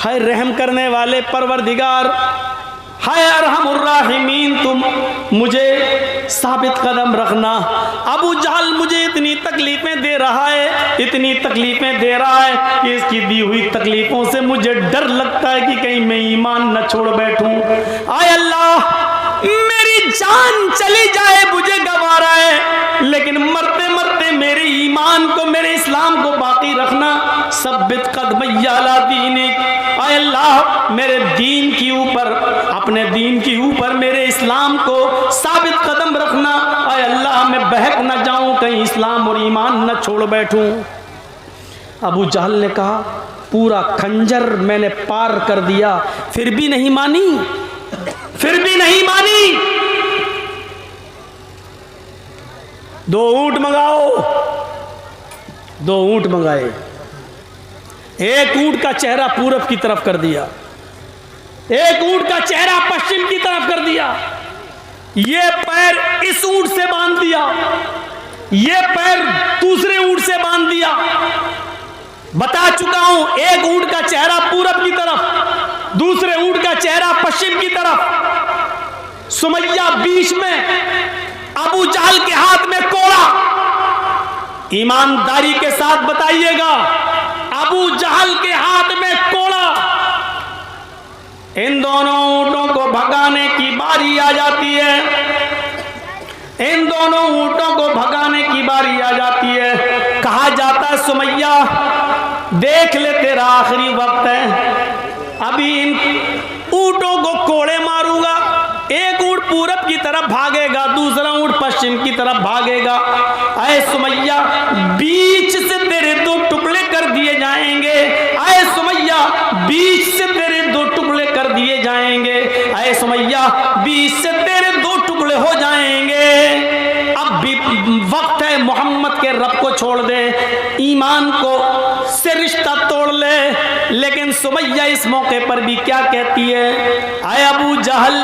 है रहम करने वाले परवरदिगार, है अरहमुर राहिमीन, तुम मुझे साबित कदम रखना। अबू जहल मुझे इतनी तकलीफें दे रहा है, इतनी तकलीफें दे रहा है कि इसकी दी हुई तकलीफों से मुझे डर लगता है कि कहीं मैं ईमान न छोड़ बैठूं। आय अल्लाह, मेरी जान चली जाए मुझे गवारा है, लेकिन मरते मरते मेरे ईमान को, मेरे इस्लाम को बाकी रखना। सब्बित कदमैया अला दीनिक, आय अल्लाह मेरे दीन के ऊपर, अपने दीन के ऊपर मेरे इस्लाम को साबित कदम रखना। आय अल्लाह मैं बहक न जाऊं, कहीं इस्लाम और ईमान न छोड़ बैठूं। अबू जहल ने कहा पूरा खंजर मैंने पार कर दिया, फिर भी नहीं मानी, फिर भी नहीं मानी। 2 ऊंट मंगाओ, 2 ऊंट मंगाए। एक ऊंट का चेहरा पूरब की तरफ कर दिया, एक ऊंट का चेहरा पश्चिम की तरफ कर दिया। ये पैर इस ऊंट से बांध दिया, ये पैर दूसरे ऊंट से बांध दिया। बता चुका हूं, एक ऊंट का चेहरा पूरब की तरफ, दूसरे ऊंट का चेहरा पश्चिम की तरफ। सुमैया बीच में, अबू जहल के हाथ में कोड़ा। ईमानदारी के साथ बताइएगा, अबू जहल के हाथ में कोड़ा। इन दोनों ऊंटों को भगाने की बारी आ जाती है, इन दोनों ऊंटों को भगाने की बारी आ जाती है। कहा जाता है सुमैया देख ले तेरा आखिरी वक्त है, अभी इन ऊंटों को कोड़े मारूंगा। एक ऊंट पूरब की तरफ भागेगा, दूसरा ऊंट पश्चिम की तरफ भागेगा। ऐ सुमैया बीच से तेरे 2 टुकड़े कर दिए जाएंगे, ऐ सुमैया बीच से तेरे 2 टुकड़े कर दिए जाएंगे, ऐ सुमैया बीच से तेरे 2 टुकड़े हो जाएंगे। अब भी वक्त है मोहम्मद के रब को छोड़ दे, ईमान को से रिश्ता तोड़ ले। लेकिन सुमैया इस मौके पर भी क्या कहती है, आए अबू जहल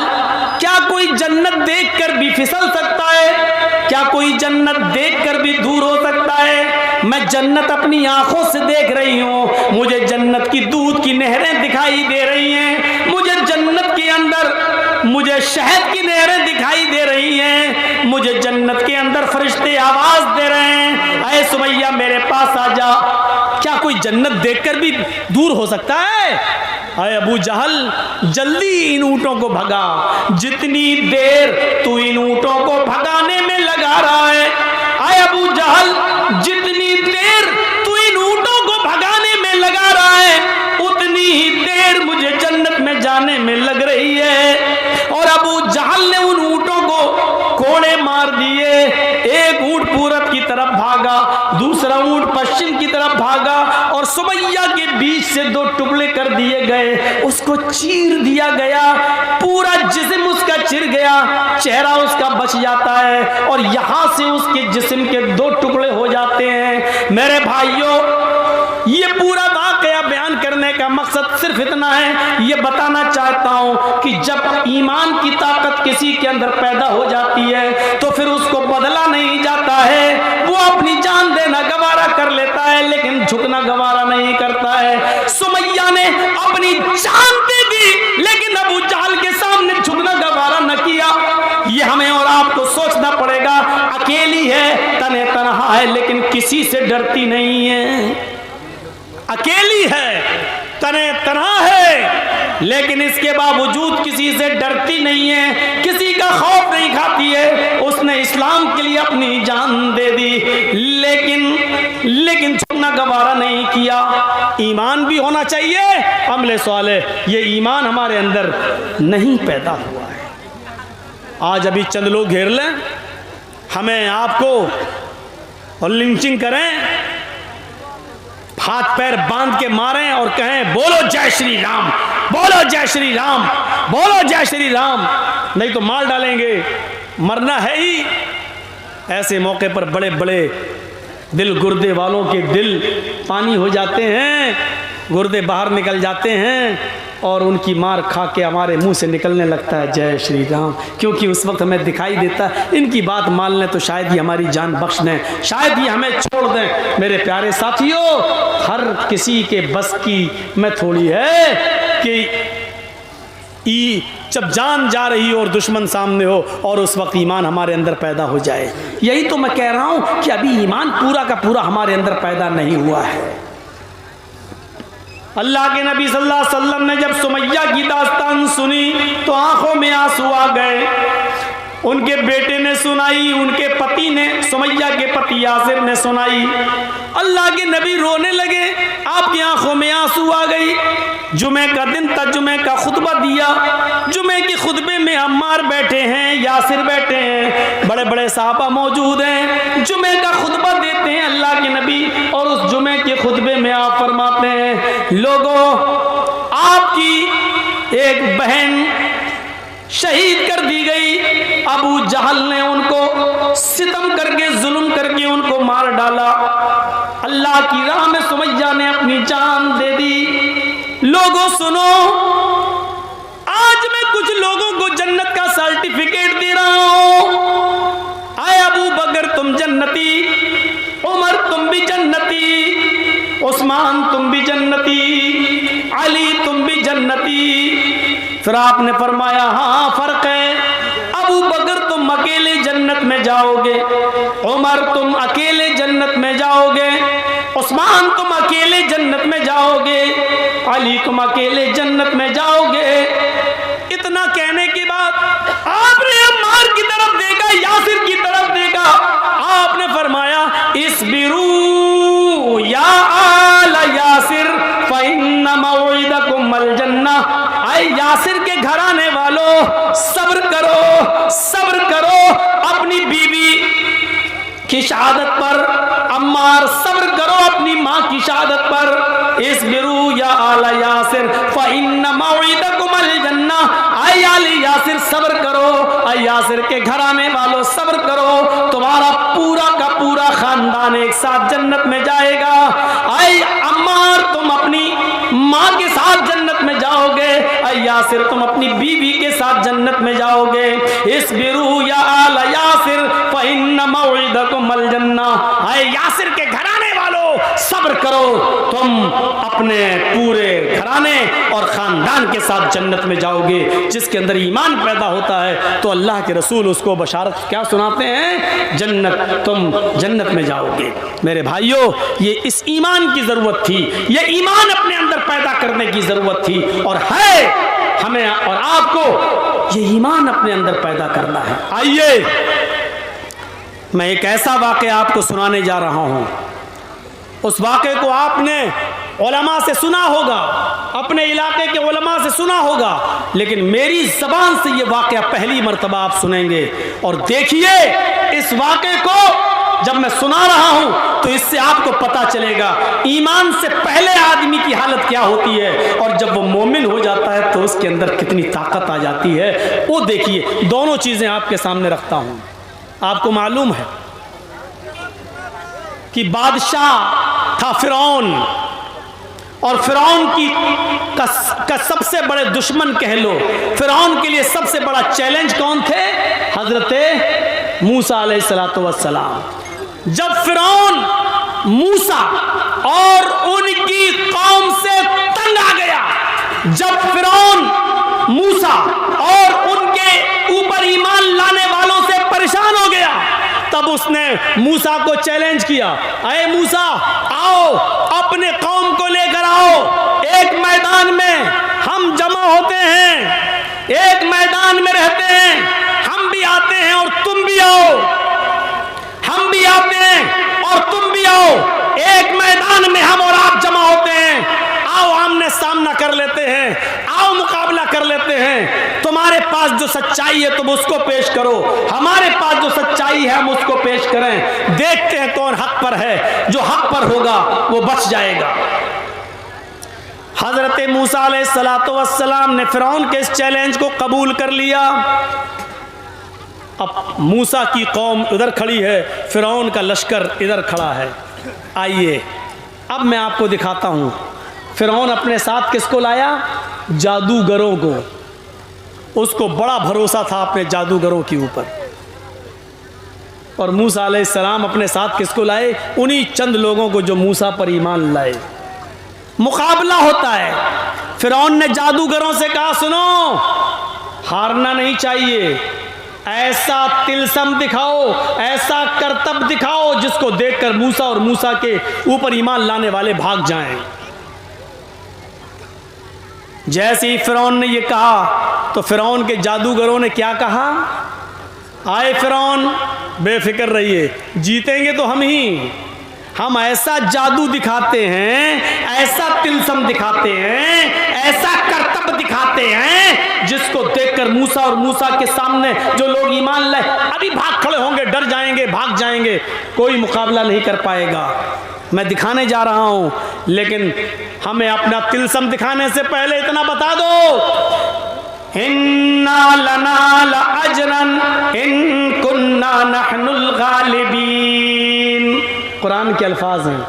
क्या कोई जन्नत देखकर भी फिसल सकता है, क्या कोई जन्नत देखकर भी दूर हो सकता है? मैं जन्नत अपनी आंखों से देख रही हूं, मुझे जन्नत की दूध की नहरें दिखाई दे रही हैं, मुझे जन्नत के अंदर मुझे शहद की नहरें दिखाई दे रही हैं, मुझे जन्नत के अंदर फरिश्ते आवाज दे रहे हैं, ऐ सुमैया मेरे पास आ जा। क्या कोई जन्नत देखकर भी दूर हो सकता है? अरे अबू जहल जल्दी इन ऊंटों को भगा, जितनी देर तू इन ऊंटों को भगाने में लगा रहा है, अरे अबू जहल जितनी देर तू इन ऊंटों को भगाने में लगा रहा है, उतनी ही देर मुझे जन्नत में जाने में लग रही है। और अबू जहल ने उन ऊंटों को कोड़े मार दिए, एक ऊंट पूरब की तरफ भागा, दूसरा ऊंट पश्चिम की तरफ भागा, और सुमैया के बीच से 2 टुकड़े कर दिए गए, उसको चीर दिया गया, पूरा जिस्म उसका चिर गया, चेहरा उसका बच जाता है, और यहां से उसके जिस्म के 2 टुकड़े हो जाते हैं। मेरे भाइयों, ये पूरा वाकया बयान करने का मकसद सिर्फ इतना है, ये बताना चाहता हूं कि जब ईमान की ताकत किसी के अंदर पैदा हो जाती है तो फिर उसको बदला नहीं जाता है, वो अपनी जान देना गवारा कर लेता है लेकिन झुकना गवारा नहीं करता है। सुमैया ने अपनी जान दे दी लेकिन अबू जहल के सामने झुकना गवारा न किया। ये हमें और आपको सोचना पड़ेगा। अकेली है, तने तनहा है, लेकिन किसी से डरती नहीं है। अकेली है, तने तनहा है, लेकिन इसके बावजूद किसी से डरती नहीं है, किसी का खौफ नहीं खाती है। उसने इस्लाम के लिए अपनी जान दे दी, लेकिन झुकना गवारा नहीं किया। ईमान भी होना चाहिए। अमले सवाल है, ये ईमान हमारे अंदर नहीं पैदा हुआ है। आज अभी चंद लोग घेर लें हमें, आपको, और लिंचिंग करें, हाथ पैर बांध के मारें और कहें बोलो जय श्री राम, बोलो जय श्री राम, बोलो जय श्री राम, नहीं तो मार डालेंगे, मरना है ही। ऐसे मौके पर बड़े बड़े दिल गुर्दे वालों के दिल पानी हो जाते हैं, गुर्दे बाहर निकल जाते हैं और उनकी मार खा के हमारे मुंह से निकलने लगता है जय श्री राम, क्योंकि उस वक्त हमें दिखाई देता है इनकी बात मान लें तो शायद ही हमारी जान बख्श दें, शायद ही हमें छोड़ दें। मेरे प्यारे साथियों, हर किसी के बस की में थोड़ी है कि जब जान जा रही हो और दुश्मन सामने हो और उस वक्त ईमान हमारे अंदर पैदा हो जाए। यही तो मैं कह रहा हूं कि अभी ईमान पूरा का पूरा हमारे अंदर पैदा नहीं हुआ है। अल्लाह के नबी सल्लल्लाहु अलैहि वसल्लम ने जब सुमैया की दास्तान सुनी तो आंखों में आंसू आ गए। उनके बेटे ने सुनाई, उनके पति ने, सुमैया के पति यासिर ने सुनाई। अल्लाह के नबी रोने लगे, आपकी आंखों में आंसू आ गई। जुमे का दिन था, जुमे का खुतबा दिया। जुमे के खुतबे में अम्मार बैठे हैं, यासिर बैठे हैं, बड़े बड़े साहबा मौजूद हैं। जुमे का खुतबा देते हैं अल्लाह के नबी, और उस जुमे के खुतबे में आप फरमाते हैं, लोगों, आपकी एक बहन शहीद कर दी गई। अबू जहल ने उनको सितम करके, जुल्म करके उनको मार डाला। अल्लाह की राह में सुमैया ने अपनी जान दे दी। लोगों सुनो, आज मैं कुछ लोगों को जन्नत का सर्टिफिकेट दे रहा हूं। आए अबू बकर तुम जन्नती, उमर तुम भी जन्नती, उस्मान तुम भी जन्नती, अली तुम भी जन्नती। फिर आपने फरमाया, हाँ फर्क है, अबू बकर तुम अकेले जन्नत में जाओगे, उमर तुम अकेले जन्नत में जाओगे, उस्मान तुम अकेले जन्नत में जाओगे, अली तुम अकेले जन्नत में जाओगे। इतना कहने के बाद आपने अम्मार की तरफ देखा, यासिर की तरफ देखा, आपने फरमाया, इस्बिरू या आला यासिर फइन्ना मौइदकुमुल जन्नह। आए यासिर के घराने वालों, सब्र करो, सब्र करो अपनी बीवी की शहादत पर। अम्मार सब्र करो अपनी माँ की शहादत पर। इस्बिरू या आला यासिर फइन्ना मौइदकुमुल जन्नह। आए आले यासिर सब्र करो, आए यासिर के घराने वालों सब्र करो, तुम्हारा पूरा का पूरा खानदान एक साथ जन्नत में जाएगा। आए अम्मार तुम अपनी माँ के साथ जन्नत में जाओगे, यासिर तुम अपनी बीवी के साथ जन्नत में जाओगे। इस्बिरू या आला यासिर फइन्ना मौइदकुमुल जन्नह। आए यासिर के घराने वालों सब्र करो, तुम अपने पूरे घराने और खानदान के साथ जन्नत में जाओगे। जिसके अंदर ईमान पैदा होता है तो अल्लाह के रसूल उसको बशारत क्या सुनाते हैं, जन्नत, तुम जन्नत में जाओगे। मेरे भाइयों, ये इस ईमान की जरूरत थी, ये ईमान अपने अंदर पैदा करने की जरूरत थी, और है हमें और आपको ये ईमान अपने अंदर पैदा करना है। आइए मैं एक ऐसा वाक़या आपको सुनाने जा रहा हूं। उस वाक़े को आपने उलमा से सुना होगा, अपने इलाके के उलमा से सुना होगा, लेकिन मेरी ज़बान से ये वाक़या पहली मर्तबा आप सुनेंगे। और देखिए, इस वाक़े को जब मैं सुना रहा हूं तो इससे आपको पता चलेगा ईमान से पहले आदमी की हालत क्या होती है, और जब वो मोमिन हो जाता है तो उसके अंदर कितनी ताकत आ जाती है। वो देखिए, दोनों चीज़ें आपके सामने रखता हूं। आपको मालूम है कि बादशाह था फिरौन, और फिरौन का सबसे बड़े दुश्मन कह लो, फिरौन के लिए सबसे बड़ा चैलेंज कौन थे, हजरत मूसा अलैहिस्सलातु वस्सलाम। जब फिरौन मूसा और उनकी कौम से तंग आ गया, जब फिरौन मूसा और उनके ऊपर ईमान लाने वालों से परेशान हो गया, तब उसने मूसा को चैलेंज किया, अरे मूसा आओ, अपने कौम को लेकर आओ, एक मैदान में हम जमा होते हैं, एक मैदान में रहते हैं, हम भी आते हैं और तुम भी आओ, हम भी आते हैं और तुम भी आओ, एक मैदान में हम और आप जमा होते हैं, आओ आमने सामना कर लेते हैं, आओ मुकाबला कर लेते हैं। तुम्हारे पास जो सच्चाई है तुम उसको पेश करो, हमारे पास जो सच्चाई है हम उसको पेश करें, देखते हैं कौन हक पर है, जो हक पर होगा वो बच जाएगा। हजरत मूसा अलैहिस्सलातु वस्सलाम ने फिरौन के इस चैलेंज को कबूल कर लिया। अब मूसा की कौम इधर खड़ी है, फिरौन का लश्कर इधर खड़ा है। आइए अब मैं आपको दिखाता हूँ फिरौन अपने साथ किसको लाया, जादूगरों को। उसको बड़ा भरोसा था अपने जादूगरों के ऊपर। और मूसा अलैहिस्सलाम अपने साथ किसको लाए, उन्हीं चंद लोगों को जो मूसा पर ईमान लाए। मुकाबला होता है। फिरौन ने जादूगरों से कहा, सुनो हारना नहीं चाहिए, ऐसा तिलसम दिखाओ, ऐसा करतब दिखाओ जिसको देखकर मूसा और मूसा के ऊपर ईमान लाने वाले भाग जाएं। जैसे ही फिरौन ने ये कहा तो फिरौन के जादूगरों ने क्या कहा, आए फिरौन, बेफिक्र रहिए, जीतेंगे तो हम ही। हम ऐसा जादू दिखाते हैं, ऐसा तिलस्म दिखाते हैं, ऐसा करतब दिखाते हैं जिसको देखकर मूसा और मूसा के सामने जो लोग ईमान लाए अभी भाग खड़े होंगे, डर जाएंगे, भाग जाएंगे, कोई मुकाबला नहीं कर पाएगा। मैं दिखाने जा रहा हूं, लेकिन हमें अपना तिलस्म दिखाने से पहले इतना बता दो, इन्ना लना लअजरन इन कुन्ना नहनुल गालिबीन। कुरान के अल्फाज हैं।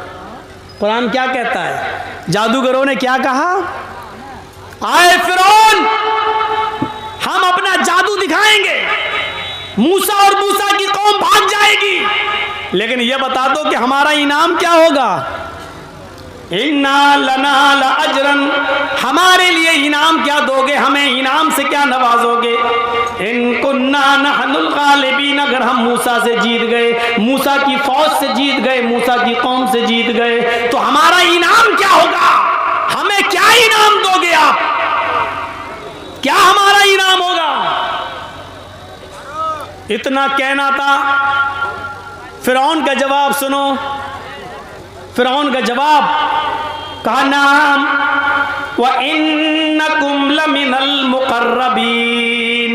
कुरान क्या कहता है? जादूगरों ने क्या कहा? आए फिरौन, हम अपना जादू दिखाएंगे, मूसा और मूसा की कौम भाग जाएगी, लेकिन यह बता दो कि हमारा इनाम क्या होगा। इन्ना लना लअजरन, हमारे लिए इनाम क्या दोगे, हमें इनाम से क्या नवाजोगे। इन कुन्ना नहनुल गालिबीन, अगर हम मूसा से जीत गए, मूसा की फौज से जीत गए, मूसा की कौम से जीत गए, तो हमारा इनाम क्या होगा, हमें क्या इनाम दोगे आप, क्या हमारा इनाम होगा। इतना कहना था। फिरौन का जवाब सुनो। फिरौन का जवाब, कहा नाम व इन्नकुम लमिनल मुकर्रबीन।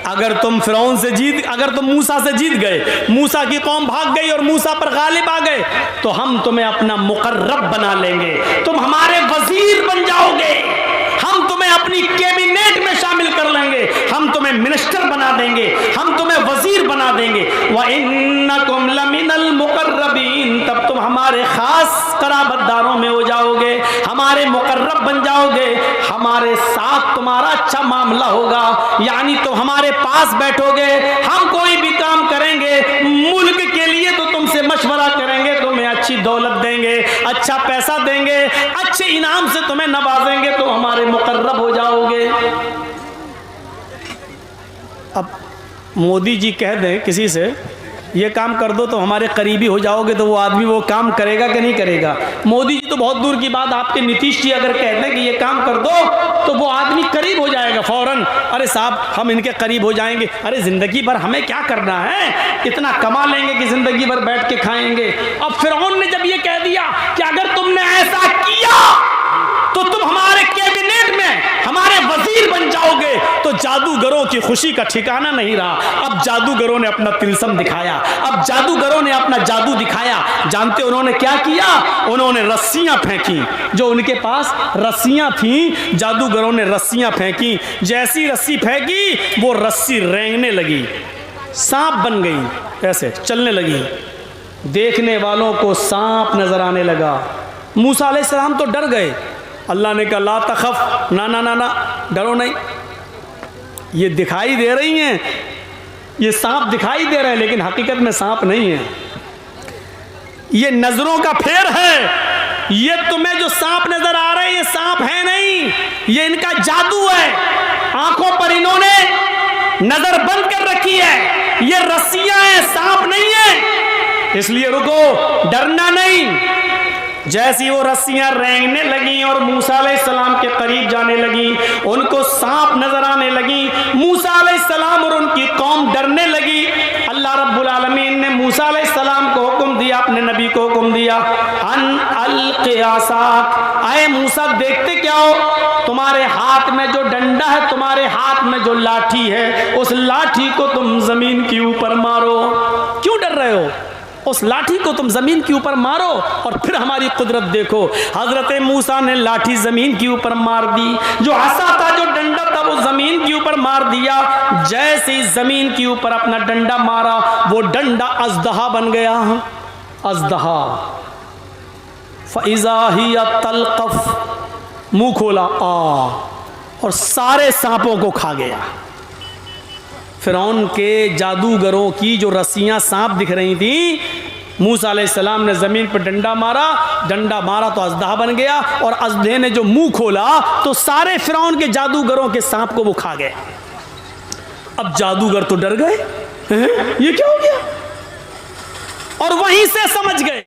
अगर तुम फिरौन से अगर तुम मूसा से जीत गए, मूसा की कौम भाग गई और मूसा पर गालिब आ गए, तो हम तुम्हें अपना मुकर्रब बना लेंगे, तुम हमारे वजीर बन जाओगे, हम तुम्हें अपनी कैबिनेट में शामिल कर लेंगे, हम तुम्हें मिनिस्टर बना देंगे, हम तुम्हें वजीर बना देंगे। व इन्नकुम लमिनल मुकर्रबीन, तब तुम हमारे खास कराबतदारों में हो जाओगे, हमारे मुकर्रब बन जाओगे, हमारे साथ तुम्हारा अच्छा मामला होगा, यानी तुम हमारे पास बैठोगे, हम कोई भी काम करेंगे मुल्क के लिए तो तुमसे मशवरा करेंगे, तुम्हें अच्छी दौलत देंगे, अच्छा पैसा देंगे, अच्छे इनाम से तुम्हें नवाजेंगे, तो हमारे मुकर्रब हो जाओगे। अब मोदी जी कह दें किसी से ये काम कर दो तो हमारे करीबी हो जाओगे, तो वो आदमी वो काम करेगा कि नहीं करेगा। मोदी जी तो बहुत दूर की बात, आपके नीतीश जी अगर कहते हैं कि ये काम कर दो तो वो आदमी करीब हो जाएगा फौरन। अरे साहब, हम इनके करीब हो जाएंगे, अरे जिंदगी भर हमें क्या करना है, इतना कमा लेंगे कि जिंदगी भर बैठ के खाएंगे। अब फिरौन ने जब ये कह दिया कि अगर तुमने ऐसा किया तो तुम हमारे कैबिनेट में हमारे वजीर बन जाओगे, तो जादूगरों की खुशी का ठिकाना नहीं रहा। अब जादूगरों ने अपना तिलस्म दिखाया, अब जादूगरों ने अपना जादू दिखाया। जानते उन्होंने क्या किया? उन्होंने रस्सियां फेंकी, जो उनके पास रस्सियां थीं, जादूगरों ने रस्सियां फेंकी। जैसी रस्सी फेंकी वो रस्सी रेंगने लगी, सांप बन गई, ऐसे चलने लगी। देखने वालों को सांप नजर आने लगा। मूसा अलैहिस्सलाम तो डर गए। अल्लाह ने कहा ला तखफ, ना ना ना ना, डरो नहीं, ये दिखाई दे रही हैं, ये सांप दिखाई दे रहे हैं, लेकिन हकीकत में सांप नहीं है, ये नजरों का फेर है। ये तुम्हें जो सांप नजर आ रहे हैं ये सांप है नहीं, ये इनका जादू है। आंखों पर इन्होंने नजर बंद कर रखी है, ये रस्सियां हैं, सांप नहीं है, इसलिए रुको, डरना नहीं। जैसी वो रस्सियां रेंगने लगी और मूसा अलैहिस्सलाम के करीब जाने लगी, उनको सांप नजर आने लगी। मूसा अलैहिस्सलाम और उनकी कौम डरने लगी। अल्लाह रब्बुल आलमीन ने मूसा अलैहिस्सलाम को हुक्म दिया, अपने नबी को हुक्म दिया, अन अलक़ि असाक, आए मूसा देखते क्या हो, तुम्हारे हाथ में जो डंडा है, तुम्हारे हाथ में जो लाठी है, उस लाठी को तुम जमीन के ऊपर मारो। क्यों डर रहे हो? उस लाठी को तुम जमीन के ऊपर मारो और फिर हमारी कुदरत देखो। हजरत मूसा ने लाठी जमीन के ऊपर मार दी, जो हसा था, जो डंडा था, वो जमीन के ऊपर मार दिया। जैसे ही जमीन के ऊपर अपना डंडा मारा, वो डंडा अजदहा बन गया। अजदहा फइज़ा हिया तलक़फ़, मुंह खोला और सारे सांपों को खा गया। फिरौन के जादूगरों की जो रस्सियां सांप दिख रही थी, मूसा अलैहिस्सलाम ने ज़मीन पर डंडा मारा तो अजदहा बन गया, और अजदहे ने जो मुंह खोला तो सारे फिरौन के जादूगरों के सांप को वो खा गए। अब जादूगर तो डर गए, ये क्या हो गया, और वहीं से समझ गए।